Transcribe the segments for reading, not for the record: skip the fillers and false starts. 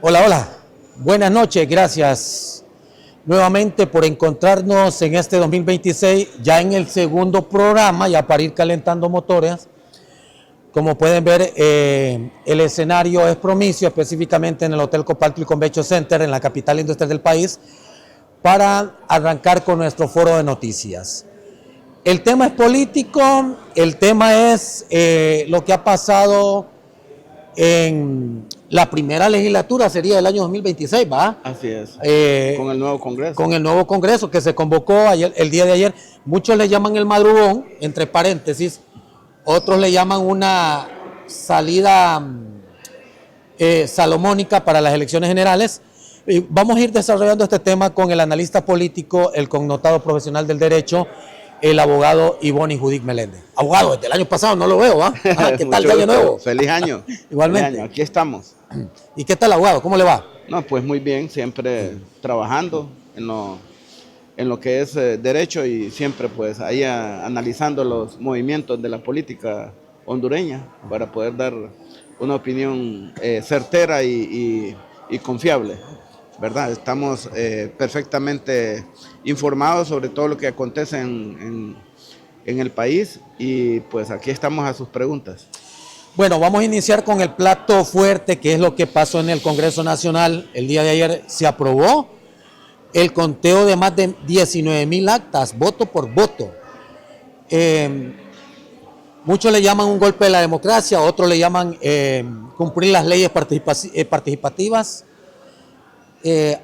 Hola, hola. Buenas noches, gracias nuevamente por encontrarnos en este 2026, ya en el segundo programa, ya para ir calentando motores. Como pueden ver, el escenario es propicio, específicamente en el Hotel Copalto Convention Center, en la capital industrial del país, para arrancar con nuestro foro de noticias. El tema es político, el tema es lo que ha pasado en la primera legislatura, sería el año 2026, ¿va? Así es, con el nuevo Congreso. Con el nuevo Congreso que se convocó ayer, el día de ayer. Muchos le llaman el madrugón, entre paréntesis, otros le llaman una salida salomónica para las elecciones generales. Vamos a ir desarrollando este tema con el analista político, el connotado profesional del derecho, el abogado Ivonne Judic Meléndez. Abogado, desde el año pasado no lo veo, ¿ah? ¿Qué tal, año nuevo? Feliz año. Igualmente. Feliz año. Aquí estamos. ¿Y qué tal, abogado? ¿Cómo le va? No, pues muy bien, siempre trabajando en lo que es derecho y siempre pues ahí analizando los movimientos de la política hondureña para poder dar una opinión certera y confiable, ¿verdad? Estamos perfectamente informados sobre todo lo que acontece en el país y pues aquí estamos a sus preguntas. Bueno, vamos a iniciar con el plato fuerte, que es lo que pasó en el Congreso Nacional. El día de ayer se aprobó el conteo de más de 19,000 actas, voto por voto. Muchos le llaman un golpe de la democracia, otros le llaman cumplir las leyes participativas.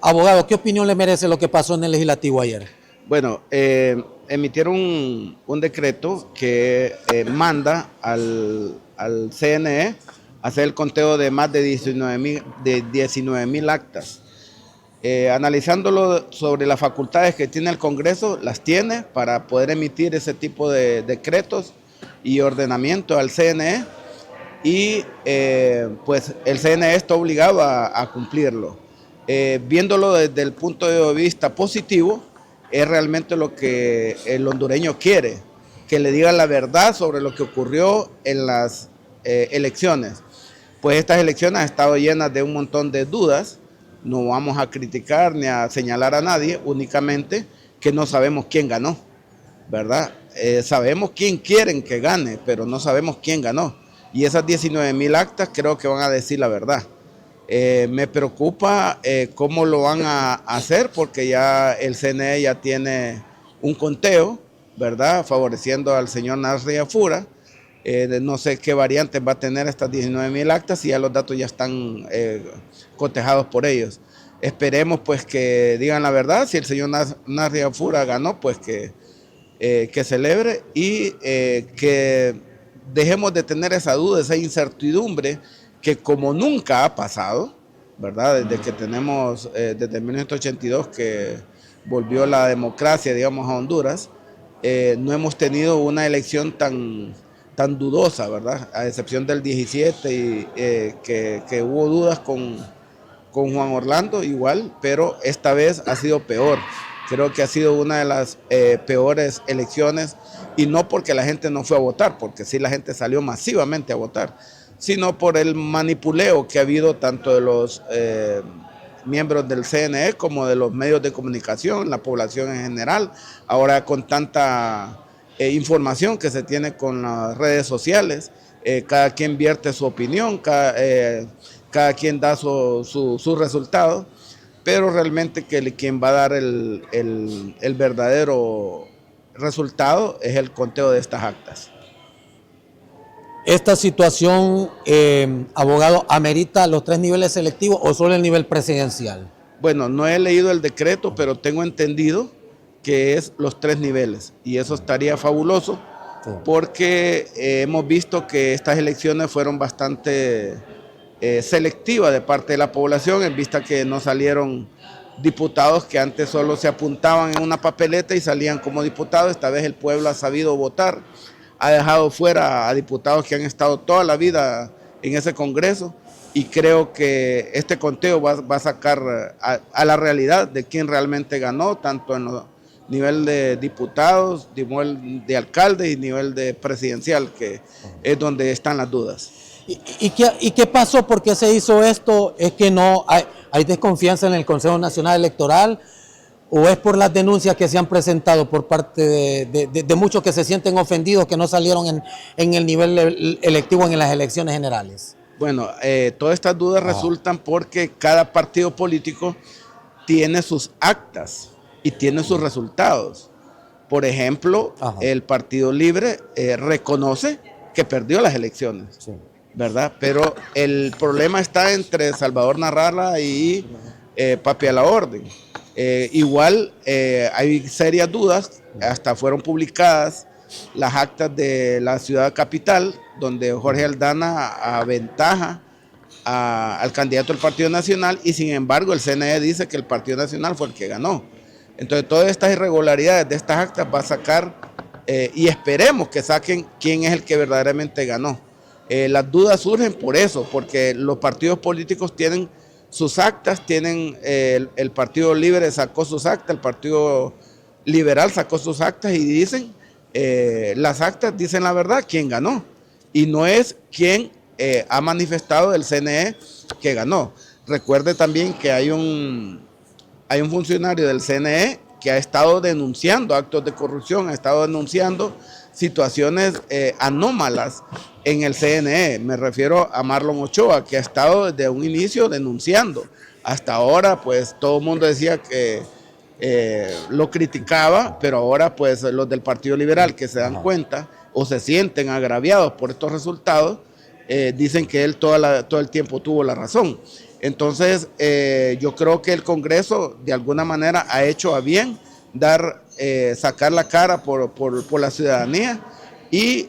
Abogado, ¿qué opinión le merece lo que pasó en el legislativo ayer? Bueno, emitieron un decreto que manda al CNE hacer el conteo de más de 19,000 actas. Analizándolo sobre las facultades que tiene el Congreso, las tiene para poder emitir ese tipo de decretos y ordenamiento al CNE y pues el CNE está obligado a cumplirlo. Viéndolo desde el punto de vista positivo, es realmente lo que el hondureño quiere, que le digan la verdad sobre lo que ocurrió en las elecciones. Pues estas elecciones han estado llenas de un montón de dudas, no vamos a criticar ni a señalar a nadie, únicamente que no sabemos quién ganó, ¿verdad? Sabemos quién quieren que gane, pero no sabemos quién ganó. Y esas 19,000 actas creo que van a decir la verdad. Me preocupa cómo lo van a hacer porque ya el CNE ya tiene un conteo, ¿verdad? Favoreciendo al señor Nasri Afura. No sé qué variantes va a tener estas 19,000 actas y ya los datos ya están cotejados por ellos. Esperemos pues que digan la verdad. Si el señor Nasri Afura ganó, pues que celebre y que dejemos de tener esa duda, esa incertidumbre que como nunca ha pasado, ¿verdad? Desde que tenemos, desde 1982 que volvió la democracia, digamos, a Honduras, no hemos tenido una elección tan dudosa, ¿verdad? A excepción del 17, y, que hubo dudas con Juan Orlando igual, pero esta vez ha sido peor. Creo que ha sido una de las peores elecciones y no porque la gente no fue a votar, porque sí la gente salió masivamente a votar, sino por el manipuleo que ha habido tanto de los miembros del CNE como de los medios de comunicación, la población en general. Ahora con tanta información que se tiene con las redes sociales, cada quien vierte su opinión, cada quien da su resultado, pero realmente que quien va a dar el verdadero resultado es el conteo de estas actas. ¿Esta situación, abogado, amerita los 3 niveles selectivos o solo el nivel presidencial? Bueno, no he leído el decreto, pero tengo entendido que es los 3 niveles y eso estaría fabuloso porque hemos visto que estas elecciones fueron bastante selectivas de parte de la población en vista que no salieron diputados que antes solo se apuntaban en una papeleta y salían como diputados. Esta vez el pueblo ha sabido votar, ha dejado fuera a diputados que han estado toda la vida en ese Congreso y creo que este conteo va a sacar a la realidad de quién realmente ganó, tanto en el nivel de diputados, nivel de alcaldes y nivel de presidencial, que es donde están las dudas. ¿Y qué pasó? ¿Por qué se hizo esto? ¿Es que no hay desconfianza en el Consejo Nacional Electoral? ¿O es por las denuncias que se han presentado por parte de muchos que se sienten ofendidos que no salieron en el nivel electivo en las elecciones generales? Bueno, todas estas dudas resultan porque cada partido político tiene sus actas y tiene sus resultados. Por ejemplo, el Partido Libre reconoce que perdió las elecciones, sí, ¿verdad? Pero el problema está entre Salvador Narrala y Papi a la Orden. Igual hay serias dudas, hasta fueron publicadas las actas de la ciudad capital, donde Jorge Aldana aventaja al candidato del Partido Nacional y sin embargo el CNE dice que el Partido Nacional fue el que ganó. Entonces todas estas irregularidades de estas actas va a sacar y esperemos que saquen quién es el que verdaderamente ganó. Las dudas surgen por eso, porque los partidos políticos tienen sus actas, tienen el Partido Libre sacó sus actas, el Partido Liberal sacó sus actas y dicen, las actas dicen la verdad, quién ganó. Y no es quien ha manifestado el CNE que ganó. Recuerde también que hay un funcionario del CNE que ha estado denunciando actos de corrupción, ha estado denunciando situaciones anómalas en el CNE. Me refiero a Marlon Ochoa, que ha estado desde un inicio denunciando. Hasta ahora, pues, todo el mundo decía que lo criticaba, pero ahora, pues, los del Partido Liberal que se dan cuenta o se sienten agraviados por estos resultados, dicen que él todo el tiempo tuvo la razón. Entonces, yo creo que el Congreso, de alguna manera, ha hecho a bien sacar la cara por la ciudadanía. ¿Y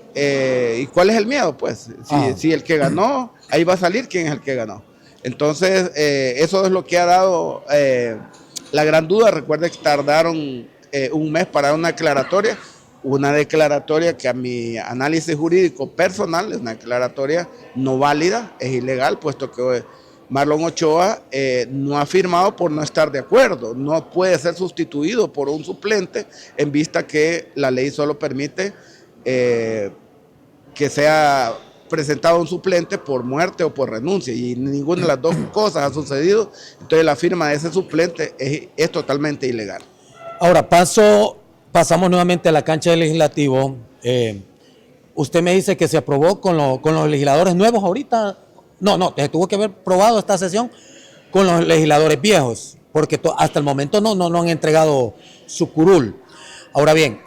cuál es el miedo? Pues, si el que ganó, ahí va a salir quién es el que ganó. Entonces, eso es lo que ha dado la gran duda. Recuerden que tardaron un mes para una declaratoria que a mi análisis jurídico personal es una declaratoria no válida, es ilegal, puesto que Marlon Ochoa no ha firmado por no estar de acuerdo, no puede ser sustituido por un suplente en vista que la ley solo permite que sea presentado un suplente por muerte o por renuncia y ninguna de las dos cosas ha sucedido, entonces la firma de ese suplente es totalmente ilegal. Ahora pasamos nuevamente a la cancha del legislativo. Usted me dice que se aprobó con los legisladores nuevos ahorita. No, tuvo que haber probado esta sesión con los legisladores viejos, porque hasta el momento no han entregado su curul. Ahora bien,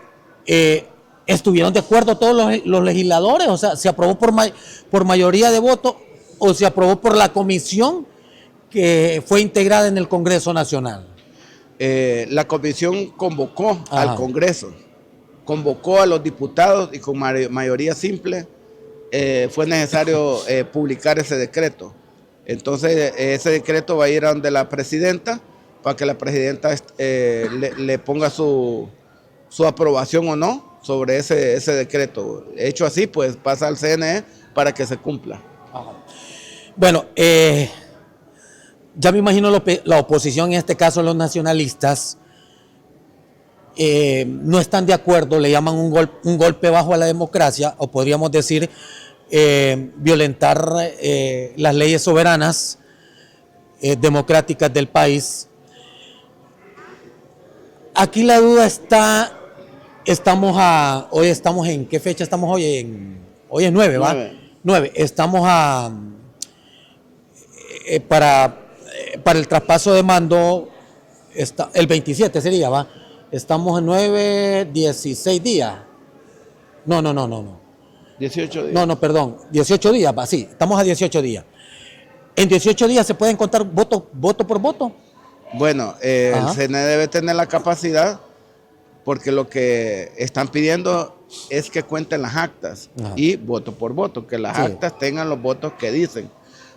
¿estuvieron de acuerdo todos los legisladores? O sea, ¿se aprobó por mayoría de votos o se aprobó por la comisión que fue integrada en el Congreso Nacional? La comisión convocó al Congreso, convocó a los diputados y con mayoría simple fue necesario publicar ese decreto. Entonces ese decreto va a ir a donde la presidenta para que la presidenta le ponga su aprobación o no sobre ese decreto. Hecho así, pues pasa al CNE para que se cumpla. Bueno, ya me imagino la oposición, en este caso los nacionalistas, no están de acuerdo, le llaman un golpe bajo a la democracia, o podríamos decir violentar las leyes soberanas democráticas del país. Aquí la duda está, hoy estamos en, ¿qué fecha estamos hoy? Hoy es 9, ¿va? 9. Estamos para el traspaso de mando, el 27 sería, ¿va? Estamos en 9, 16 días. No. 18 días. No, perdón, 18 días, va, sí, estamos a 18 días. ¿En 18 días se pueden contar voto por voto? Bueno, el CNE debe tener la capacidad, porque lo que están pidiendo es que cuenten las actas y voto por voto, que las actas tengan los votos que dicen,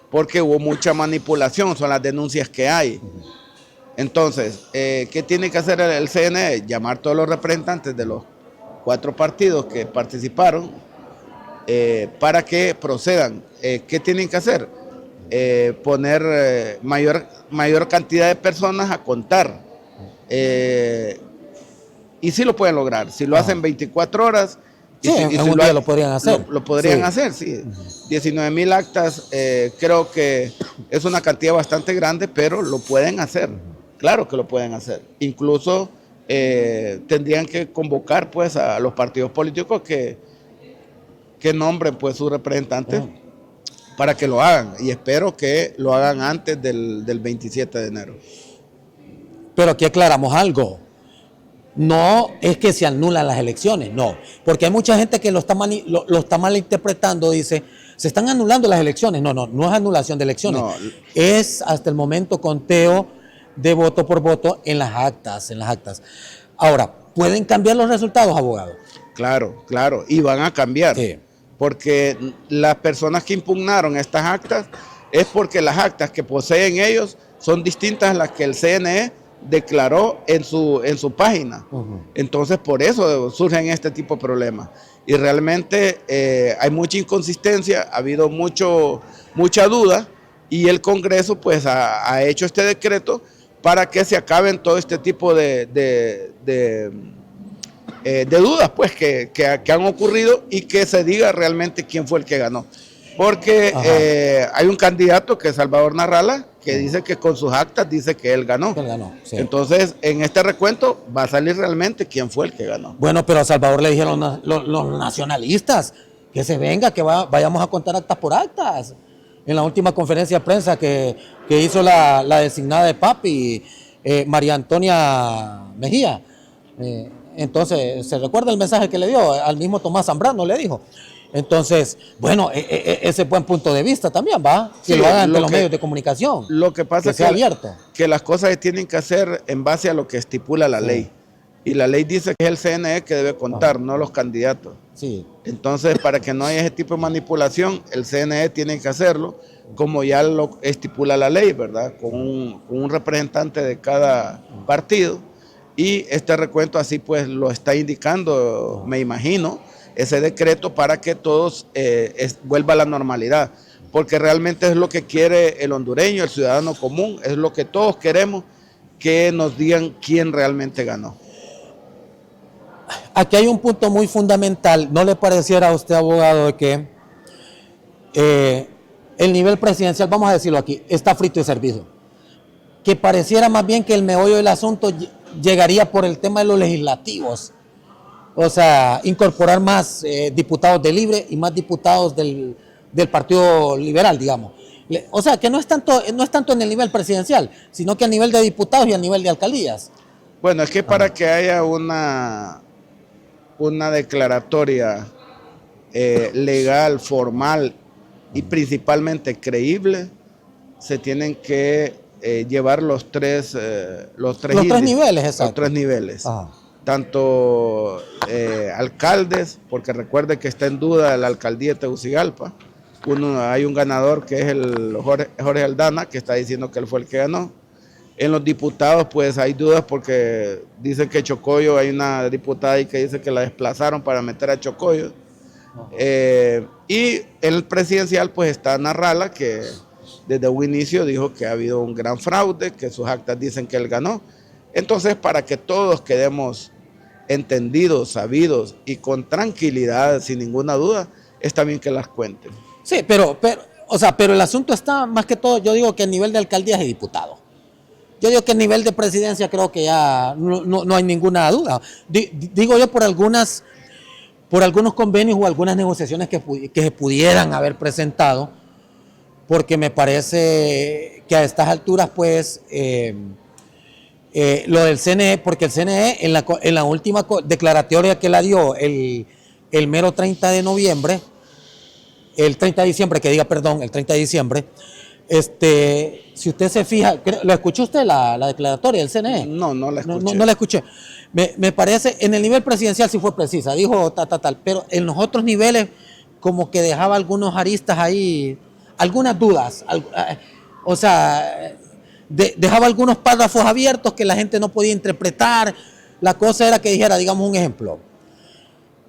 porque hubo mucha manipulación, son las denuncias que hay. Entonces, ¿qué tiene que hacer el CNE? Llamar a todos los representantes de los 4 partidos que participaron para que procedan. ¿Qué tienen que hacer? Poner mayor cantidad de personas a contar. Y sí lo pueden lograr. Si lo hacen 24 horas, Sí, en un día lo podrían hacer. Lo podrían hacer, sí. 19,000 actas, creo que es una cantidad bastante grande, pero lo pueden hacer. Claro que lo pueden hacer. Incluso tendrían que convocar pues a los partidos políticos que nombren pues sus representantes para que lo hagan. Y espero que lo hagan antes del 27 de enero. Pero aquí aclaramos algo. No es que se anulan las elecciones, no. Porque hay mucha gente que lo está malinterpretando, dice, se están anulando las elecciones. No es anulación de elecciones. No. Es hasta el momento conteo de voto por voto en las actas. Ahora, ¿pueden cambiar los resultados, abogado? Claro, y van a cambiar. Sí. Porque las personas que impugnaron estas actas es porque las actas que poseen ellos son distintas a las que el CNE declaró en su página. Entonces, por eso surgen este tipo de problemas. Y realmente hay mucha inconsistencia, ha habido mucha duda, y el Congreso pues ha hecho este decreto para que se acaben todo este tipo de dudas pues que han ocurrido, y que se diga realmente quién fue el que ganó. Porque hay un candidato que es Salvador Narrala, que dice que con sus actas dice que él ganó. Sí. Entonces, en este recuento va a salir realmente quién fue el que ganó. Bueno, pero a Salvador le dijeron los nacionalistas que se venga, que vayamos a contar actas por actas. En la última conferencia de prensa que hizo la designada de Papi, María Antonia Mejía. Entonces, ¿se recuerda el mensaje que le dio? Al mismo Tomás Zambrano le dijo. Entonces, bueno, ese buen punto de vista también, ¿va? Que sí, lo hagan ante los medios de comunicación. Lo que pasa es que las cosas se tienen que hacer en base a lo que estipula la ley. Y la ley dice que es el CNE que debe contar, no los candidatos. Sí. Entonces, para que no haya ese tipo de manipulación, el CNE tiene que hacerlo como ya lo estipula la ley, ¿verdad? Con un representante de cada partido. Y este recuento así pues lo está indicando, me imagino, ese decreto, para que todos vuelva a la normalidad, porque realmente es lo que quiere el hondureño, el ciudadano común, es lo que todos queremos, que nos digan quién realmente ganó. Aquí hay un punto muy fundamental, ¿no le pareciera a usted, abogado, de que el nivel presidencial, vamos a decirlo aquí, está frito y servido? Que pareciera más bien que el meollo del asunto llegaría por el tema de los legislativos. O sea, incorporar más diputados de Libre y más diputados del Partido Liberal, digamos. O sea, que no es tanto en el nivel presidencial, sino que a nivel de diputados y a nivel de alcaldías. Bueno, es que para que haya una declaratoria legal, formal y principalmente creíble, se tienen que llevar los tres niveles, exacto. Los tres niveles. Tanto alcaldes, porque recuerde que está en duda la alcaldía de Tegucigalpa. Hay un ganador que es el Jorge Aldana, que está diciendo que él fue el que ganó. En los diputados pues hay dudas, porque dicen que Chocoyo, hay una diputada ahí que dice que la desplazaron para meter a Chocoyo. Y en el presidencial pues está Narrala, que desde un inicio dijo que ha habido un gran fraude, que sus actas dicen que él ganó. Entonces, para que todos quedemos entendidos, sabidos y con tranquilidad, sin ninguna duda, está bien que las cuenten. Sí, pero el asunto está más que todo, yo digo que a nivel de alcaldías y diputados. Yo digo que a nivel de presidencia creo que ya no hay ninguna duda. Digo yo por algunos convenios o algunas negociaciones que se pudieran haber presentado, porque me parece que a estas alturas pues lo del CNE, porque el CNE en la última declaratoria que la dio el mero 30 de noviembre, el 30 de diciembre, el 30 de diciembre, si usted se fija, ¿lo escuchó usted la declaratoria del CNE? No la escuché. No la escuché. Me parece, en el nivel presidencial sí fue precisa, dijo tal, pero en los otros niveles como que dejaba algunos aristas ahí, algunas dudas, o sea, dejaba algunos párrafos abiertos que la gente no podía interpretar. La cosa era que dijera, digamos un ejemplo,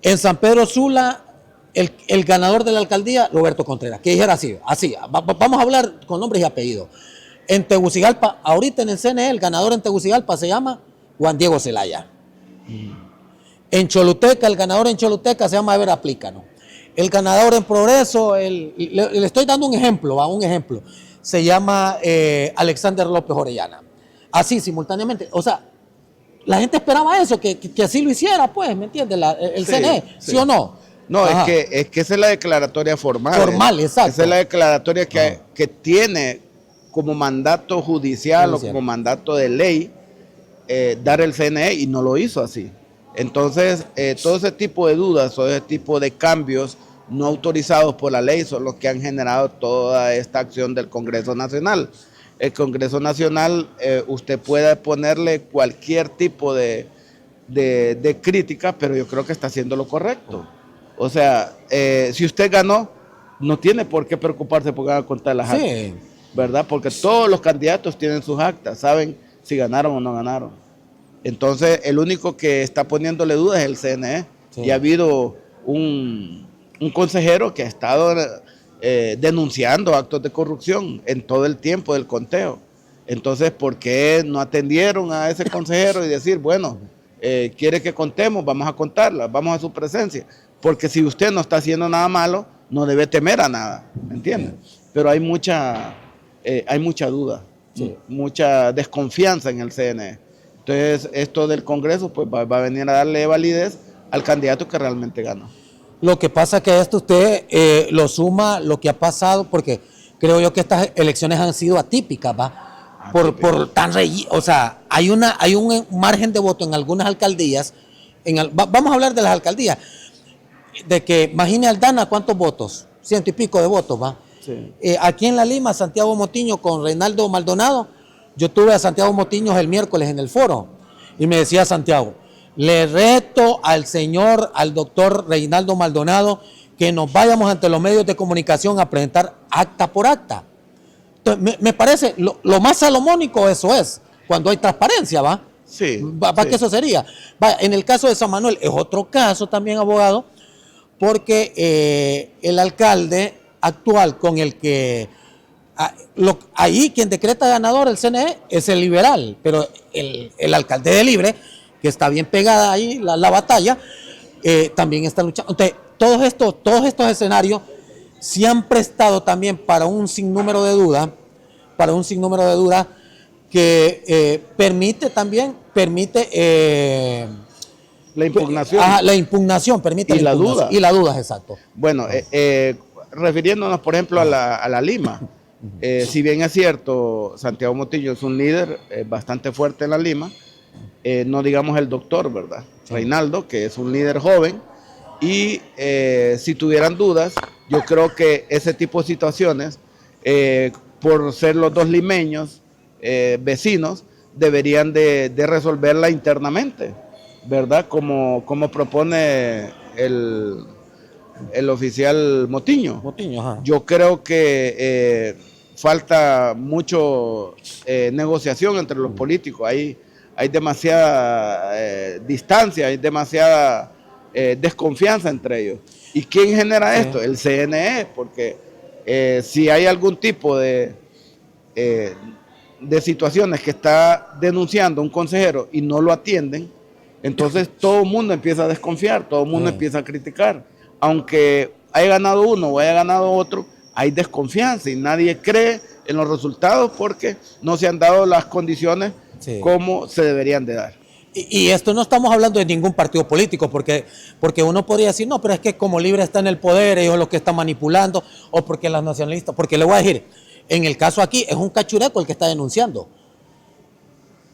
en San Pedro Sula, el ganador de la alcaldía, Roberto Contreras, que dijera así, vamos a hablar con nombres y apellidos. En Tegucigalpa, ahorita en el CNE, el ganador en Tegucigalpa se llama Juan Diego Zelaya. En Choluteca, el ganador en Choluteca se llama Ever Aplícano. El ganador en Progreso, le estoy dando un ejemplo, un ejemplo. Se llama Alexander López Orellana. Así, simultáneamente. O sea, la gente esperaba eso, que así lo hiciera, pues, ¿me entiendes? El Sí, CNE, ¿sí o no? No, Ajá. es que esa es la declaratoria formal. Formal, exacto. Esa es la declaratoria que tiene como mandato judicial o como mandato de ley dar el CNE y no lo hizo así. Entonces, todo ese tipo de dudas o ese tipo de cambios no autorizados por la ley son los que han generado toda esta acción del Congreso Nacional. El Congreso Nacional, usted puede ponerle cualquier tipo de crítica, pero yo creo que está haciendo lo correcto. O sea, si usted ganó, no tiene por qué preocuparse porque van a contar las actas, ¿verdad? Porque todos los candidatos tienen sus actas, saben si ganaron o no ganaron. Entonces, el único que está poniéndole dudas es el CNE. Sí. Y ha habido un consejero que ha estado denunciando actos de corrupción en todo el tiempo del conteo. Entonces, ¿por qué no atendieron a ese consejero y decir, bueno, quiere que contemos, vamos a contarla, vamos a su presencia? Porque si usted no está haciendo nada malo, no debe temer a nada, ¿me entiendes? Pero hay mucha duda, sí, mucha desconfianza en el CNE. Entonces, esto del Congreso pues va a venir a darle validez al candidato que realmente ganó. Lo que pasa es que esto usted lo suma lo que ha pasado, porque creo yo que estas elecciones han sido atípicas, ¿va? Por tan o sea, hay un margen de voto en algunas alcaldías, vamos a hablar de las alcaldías, de que imagine Aldana cuántos votos, 100 y pico de votos, ¿va? Sí. Aquí en La Lima, Santiago Motiño con Reinaldo Maldonado, yo tuve a Santiago Motiño el miércoles en el foro y me decía Santiago, le reto al doctor Reinaldo Maldonado que nos vayamos ante los medios de comunicación a presentar acta por acta. Entonces, me parece, lo más salomónico eso es, cuando hay transparencia, ¿va? Sí. ¿Va sí. que eso sería? Va, en el caso de San Manuel, es otro caso también, abogado, porque el alcalde actual con el que ahí quien decreta ganador el CNE es el liberal, pero el alcalde de Libre, que está bien pegada ahí la batalla, también está luchando. Entonces, todos estos escenarios se han prestado también para un sinnúmero de dudas, que permite la impugnación. La impugnación permite y la duda. Y la duda, exacto. Bueno, refiriéndonos, por ejemplo, a la Lima. Si bien es cierto, Santiago Motiño es un líder bastante fuerte en la Lima, no digamos el doctor, ¿verdad? Sí. Reinaldo, que es un líder joven, y si tuvieran dudas, yo creo que ese tipo de situaciones, por ser los dos limeños vecinos, deberían de resolverla internamente, ¿verdad? Como propone el oficial Motiño. Ajá. Yo creo que falta mucho negociación entre los políticos. Hay demasiada distancia, hay demasiada desconfianza entre ellos. ¿Y quién genera esto? El CNE, porque si hay algún tipo de situaciones que está denunciando un consejero y no lo atienden, entonces todo el mundo empieza a desconfiar, todo el mundo empieza a criticar. Aunque haya ganado uno o haya ganado otro, hay desconfianza y nadie cree en los resultados porque no se han dado las condiciones como se deberían de dar. Y esto no estamos hablando de ningún partido político, porque uno podría decir, no, pero es que como Libre está en el poder, ellos los que están manipulando, o porque las nacionalistas, porque le voy a decir, en el caso aquí es un cachureco el que está denunciando.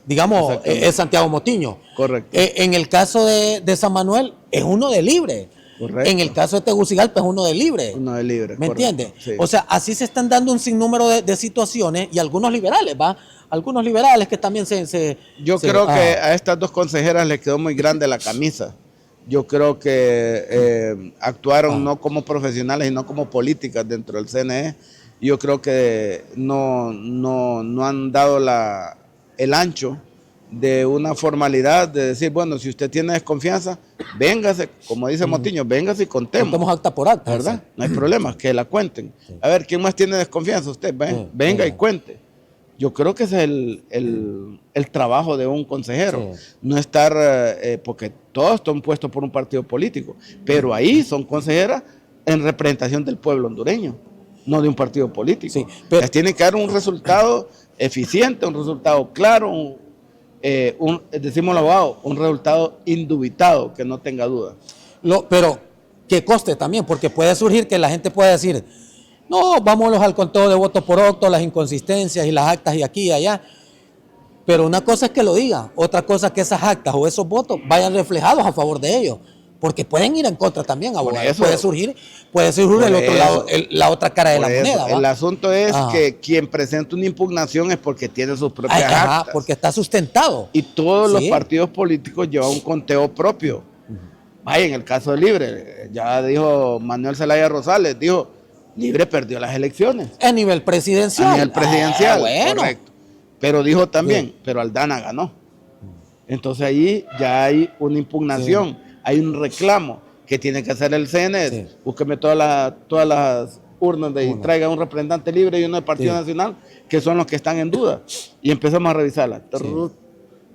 Digamos, es Santiago Motiño. Correcto. En el caso de San Manuel, es uno de Libre. Correcto. En el caso de Tegucigalpa es uno de Libre. Uno de Libre. ¿Me entiendes? Sí. O sea, así se están dando un sinnúmero de situaciones y algunos liberales, ¿va? Algunos liberales que también Yo creo que a estas dos consejeras les quedó muy grande la camisa. Yo creo que actuaron no como profesionales, sino como políticas dentro del CNE. Yo creo que no han dado el ancho de una formalidad de decir, bueno, si usted tiene desconfianza, véngase, como dice Motiño, véngase y contemos. Contemos acta por acta, ¿verdad? No hay problema, que la cuenten. A ver, ¿quién más tiene desconfianza? Usted, venga y cuente. Yo creo que ese es el trabajo de un consejero, Sí. no estar, porque todos están puestos por un partido político, pero ahí son consejeras en representación del pueblo hondureño, no de un partido político. Sí, pero- Les tiene que dar un resultado eficiente, un resultado claro, decimos los abogados, un resultado indubitado, que no tenga duda. Pero que coste también, porque puede surgir que la gente pueda decir, no, vámonos al conteo de votos por octo, las inconsistencias y las actas y aquí y allá. Pero una cosa es que lo diga, otra cosa es que esas actas o esos votos vayan reflejados a favor de ellos. Porque pueden ir en contra también, abogado. Puede surgir el otro lado, la otra cara de la moneda. ¿Va? El asunto es Ajá. que quien presenta una impugnación es porque tiene sus propias actas. Porque está sustentado. Y todos los Sí. partidos políticos llevan un conteo propio. Vaya, en el caso de Libre, ya dijo Manuel Zelaya Rosales, dijo, Libre perdió las elecciones. A nivel presidencial. A nivel presidencial, Bueno. correcto. Pero dijo también, Sí. pero Aldana ganó. Entonces ahí ya hay una impugnación, Sí. hay un reclamo que tiene que hacer el CNE. Sí. Búsqueme todas las urnas y traiga un representante libre y uno del Partido Sí. Nacional, que son los que están en duda. Y empezamos a revisarla. Sí.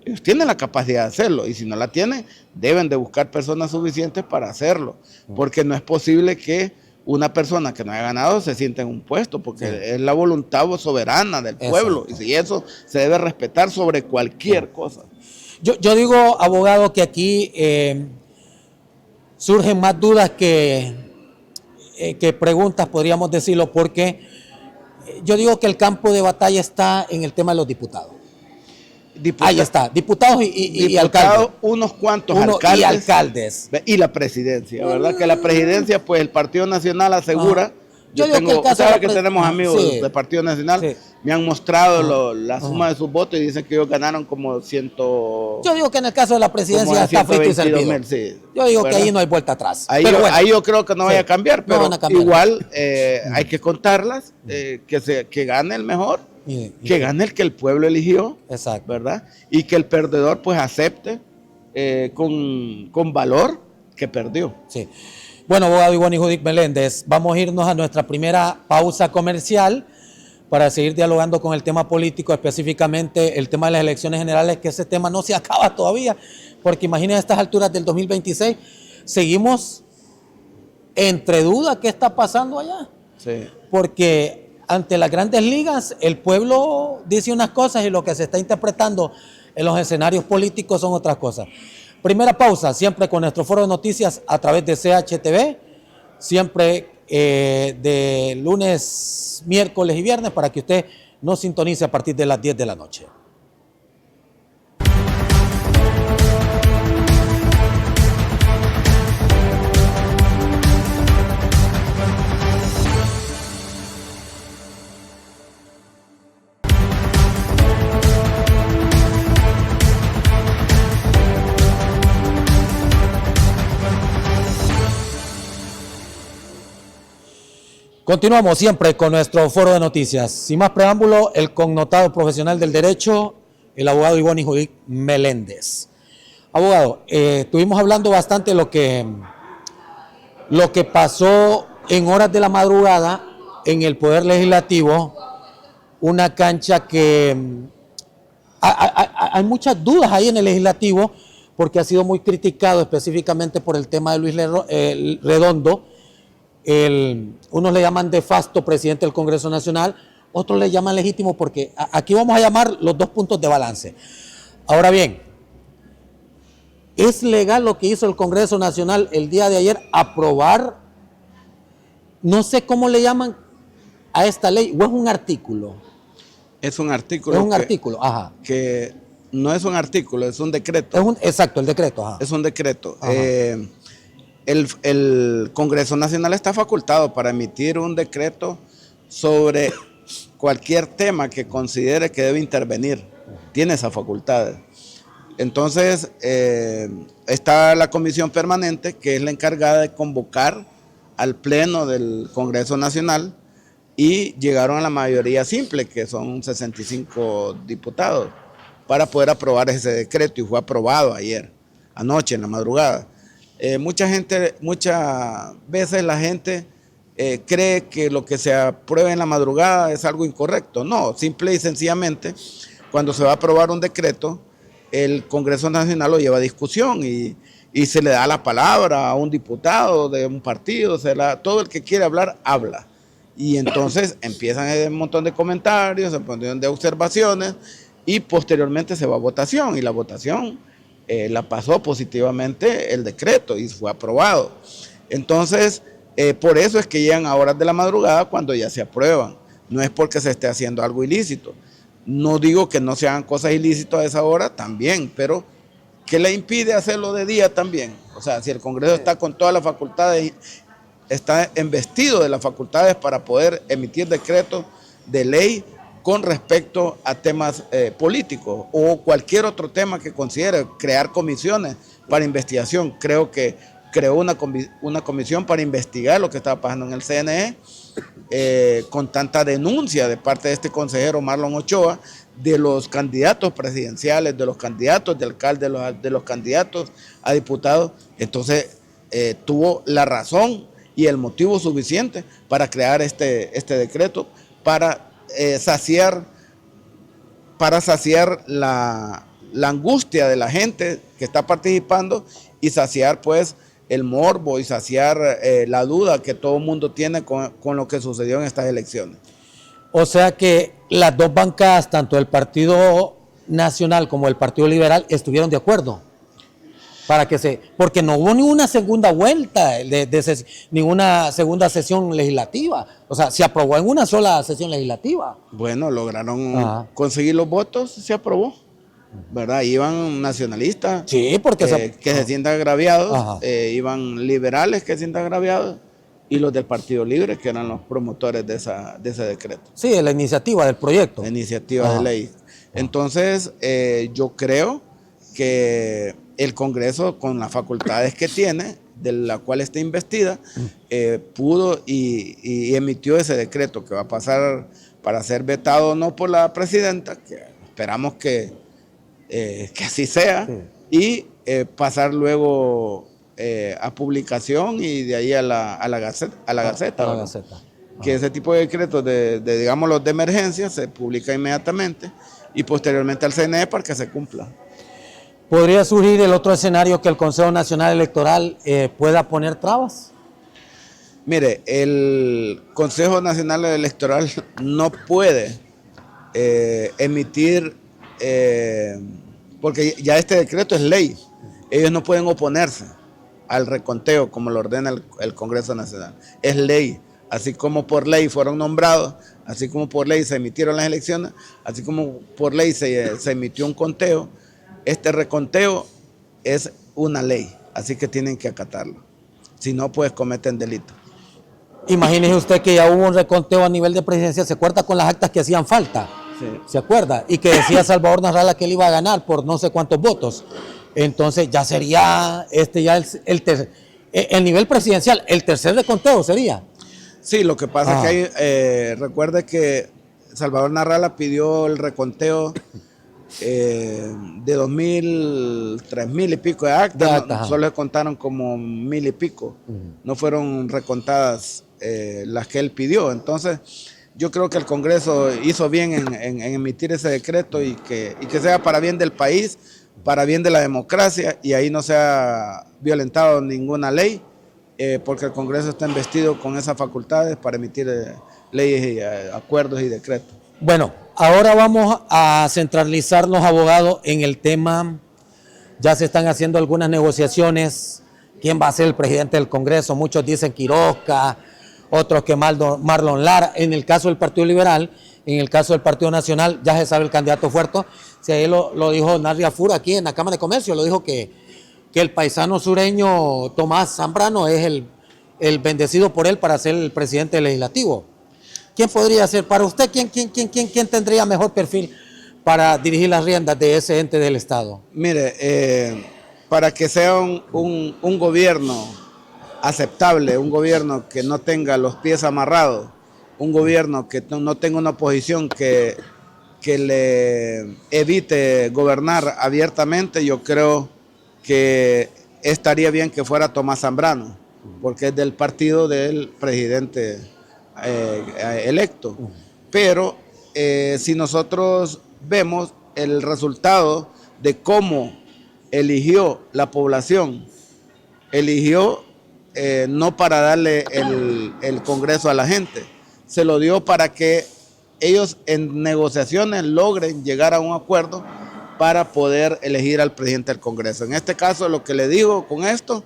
Ellos tienen la capacidad de hacerlo, y si no la tienen, deben de buscar personas suficientes para hacerlo, porque no es posible que una persona que no haya ganado se sienta en un puesto, porque Sí. es la voluntad soberana del pueblo, Exacto. y si eso se debe respetar sobre cualquier cosa. Yo digo, abogado, que aquí surgen más dudas que preguntas, podríamos decirlo, porque yo digo que el campo de batalla está en el tema de los diputados. Ahí está, diputados y alcaldes. Unos cuantos Y alcaldes. Y la presidencia, ¿verdad? Que la presidencia, pues el Partido Nacional asegura. Yo digo que el caso sabe de la que tenemos amigos sí. del Partido Nacional, Sí. me han mostrado la suma de sus votos y dicen que ellos ganaron como 100. Yo digo que en el caso de la presidencia como de está frito y 122,000, servido. sí, Yo digo ¿verdad? que ahí no hay vuelta atrás. Ahí, Pero bueno, ahí yo creo que no vaya a cambiar, no pero van a cambiar. igual hay que contarlas, que gane el mejor, que gane el que el pueblo eligió, Exacto. ¿verdad? Y que el perdedor pues acepte con valor que perdió. Sí. Bueno, abogado Ivonne Judic Meléndez, vamos a irnos a nuestra primera pausa comercial para seguir dialogando con el tema político, específicamente el tema de las elecciones generales, que ese tema no se acaba todavía, porque imaginen a estas alturas del 2026, seguimos entre duda qué está pasando allá. Sí. Porque ante las grandes ligas el pueblo dice unas cosas y lo que se está interpretando en los escenarios políticos son otras cosas. Primera pausa, siempre con nuestro foro de noticias a través de CHTV, siempre de lunes, miércoles y viernes para que usted nos sintonice a partir de las 10 de la noche. Continuamos siempre con nuestro foro de noticias. Sin más preámbulo, el connotado profesional del derecho, el abogado Ivonne Judic Meléndez. Abogado, estuvimos hablando bastante de lo que pasó en horas de la madrugada en el Poder Legislativo, una cancha que hay muchas dudas ahí en el Legislativo porque ha sido muy criticado específicamente por el tema de Luis Redondo. Unos le llaman de facto presidente del Congreso Nacional, otros le llaman legítimo porque aquí vamos a llamar los dos puntos de balance. Ahora bien, ¿es legal lo que hizo el Congreso Nacional el día de ayer, aprobar, no sé cómo le llaman a esta ley, o es un artículo? Es un artículo. Es un artículo, ajá. Que no es un artículo, es un decreto. Exacto, el decreto, ajá. Es un decreto. El Congreso Nacional está facultado para emitir un decreto sobre cualquier tema que considere que debe intervenir. Tiene esa facultad. Entonces, está la comisión permanente, que es la encargada de convocar al pleno del Congreso Nacional, y llegaron a la mayoría simple, que son 65 diputados, para poder aprobar ese decreto, y fue aprobado ayer, anoche, en la madrugada. Muchas veces la gente cree que lo que se apruebe en la madrugada es algo incorrecto. No, simple y sencillamente, cuando se va a aprobar un decreto, el Congreso Nacional lo lleva a discusión y se le da la palabra a un diputado de un partido, todo el que quiere hablar, habla. Y entonces empiezan un montón de comentarios, un montón de observaciones y posteriormente se va a votación. Y la votación la pasó positivamente el decreto y fue aprobado. Entonces, por eso es que llegan a horas de la madrugada cuando ya se aprueban. No es porque se esté haciendo algo ilícito. No digo que no se hagan cosas ilícitas a esa hora, también, pero ¿qué le impide hacerlo de día también? O sea, si el Congreso está con todas las facultades, está investido de las facultades para poder emitir decretos de ley con respecto a temas políticos o cualquier otro tema que considere, crear comisiones para investigación. Creo que creó una comisión para investigar lo que estaba pasando en el CNE, con tanta denuncia de parte de este consejero Marlon Ochoa, de los candidatos presidenciales, de los candidatos de alcalde, de los candidatos a diputados. Entonces tuvo la razón y el motivo suficiente para crear este decreto para saciar la angustia de la gente que está participando y saciar pues el morbo y saciar la duda que todo el mundo tiene con lo que sucedió en estas elecciones. O sea que las dos bancadas, tanto el Partido Nacional como el Partido Liberal, estuvieron de acuerdo porque no hubo ninguna segunda vuelta, ninguna segunda sesión legislativa. O sea, se aprobó en una sola sesión legislativa. Bueno, lograron conseguir los votos, se aprobó, ¿verdad? Iban nacionalistas, sí, porque que se sientan agraviados, iban liberales que se sientan agraviados, y los del Partido Libre, que eran los promotores de ese decreto. Sí, de la iniciativa del proyecto. La iniciativa de ley. Entonces, yo creo que el Congreso, con las facultades que tiene, de la cual está investida, pudo y emitió ese decreto que va a pasar para ser vetado no por la presidenta, que esperamos que así sea, y pasar luego a publicación y de ahí a la Gaceta. Que ese tipo de decretos digamos, los de emergencia se publica inmediatamente y posteriormente al CNE para que se cumpla. ¿Podría surgir el otro escenario que el Consejo Nacional Electoral pueda poner trabas? Mire, el Consejo Nacional Electoral no puede emitir, porque ya este decreto es ley, ellos no pueden oponerse al reconteo como lo ordena el Congreso Nacional, es ley. Así como por ley fueron nombrados, así como por ley se emitieron las elecciones, así como por ley se emitió un conteo, este reconteo es una ley, así que tienen que acatarlo. Si no, pues cometen delito. Imagínese usted que ya hubo un reconteo a nivel de presidencia, ¿se acuerda con las actas que hacían falta? Sí. ¿Se acuerda? Y que decía Salvador Narrala que él iba a ganar por no sé cuántos votos. Entonces ya sería el nivel presidencial, el tercer reconteo sería. Sí, lo que pasa es que recuerde que Salvador Narrala pidió el reconteo de 2.000, 3.000 y pico de actas, solo le contaron como 1.000 y pico, no fueron recontadas las que él pidió. Entonces yo creo que el Congreso hizo bien en emitir ese decreto y que sea para bien del país, para bien de la democracia, y ahí no se ha violentado ninguna ley, porque el Congreso está investido con esas facultades para emitir leyes y acuerdos y decretos. Bueno, ahora vamos a centralizarnos, abogados, en el tema. Ya se están haciendo algunas negociaciones. ¿Quién va a ser el presidente del Congreso? Muchos dicen Quiroga, otros que Marlon Lara. En el caso del Partido Liberal, en el caso del Partido Nacional, ya se sabe el candidato fuerte. Si ahí lo dijo Narria Fura aquí en la Cámara de Comercio, lo dijo que el paisano sureño Tomás Zambrano es el bendecido por él para ser el presidente legislativo. ¿Quién podría ser? Para usted, ¿quién tendría mejor perfil para dirigir las riendas de ese ente del Estado? Mire, para que sea un gobierno aceptable, un gobierno que no tenga los pies amarrados, un gobierno que no tenga una oposición que le evite gobernar abiertamente, yo creo que estaría bien que fuera Tomás Zambrano. porque es del partido del presidente electo. Pero si nosotros vemos el resultado de cómo eligió la población, eligió no para darle el Congreso a la gente, se lo dio para que ellos en negociaciones logren llegar a un acuerdo para poder elegir al presidente del Congreso. En este caso, lo que le digo con esto